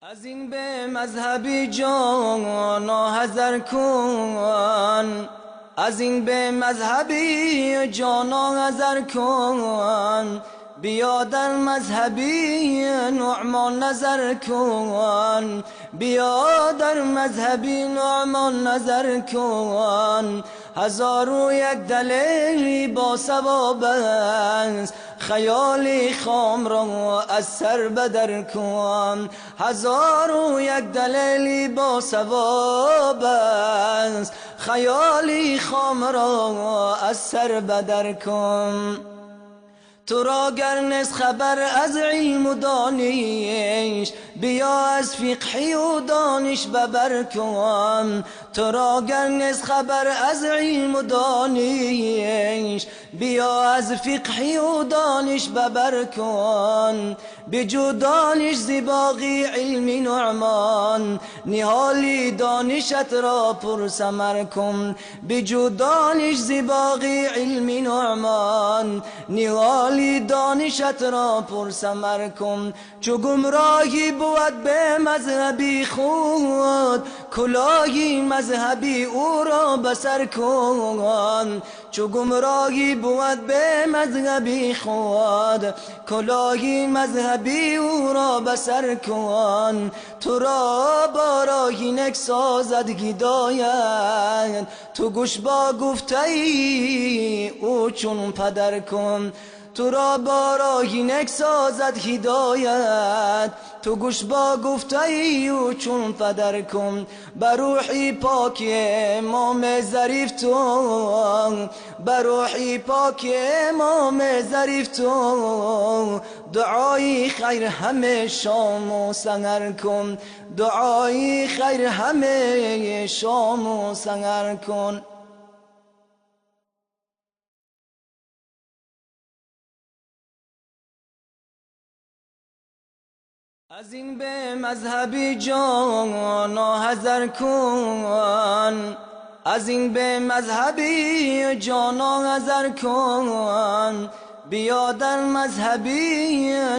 از این به مذهبی جانا حذر کن، از این به مذهبی جانا حذر کن، بیا در مذهبی نعمان نظر کن، بیا در مذهبی نعمان نظر کن. هزار و یک دلیل با ثواب است، خیالی خام را از سر بدر کن. هزار و یک دلیل با ثواب است، خیالی خام را از سر بدر کن. تو را گر نیست خبر از علم و دانش، بیا از فقه و دانش ببر کن. تو را گر نیست خبر از علم و دانش، بیا از فقه و دانش ببر کن. بجو دانش ز باغی علم نعمان، نهالی دانشت را پر ثمر کن. بجو دانش ز باغی علم نعمان، نهالی دانشت را پر ثمر کن. چو گمراهی بود به مذهبی خود، کلاهی مذهبی او را بسر کن. چو گمراهی بود به مذهبی خود، کلاهی مذهبی او را بسر کن. تو را با راهی نک سازد هدایت، تو گوش با گفته ای او چون پدر کن. تو را با راهی نک سازد هدایت، تو گوش با گفته ای او چون پدر کن. بر روحی پاک امام ظریف تو، بر روحی پاک امام ظریف تو، دعای خیر همه شام و سحر کن. دعای خیر همه شام و سحر کن. از این به مذهبی جانا حذر کن، از این به مذهبی جانا حذر کن، بیا در مذهبی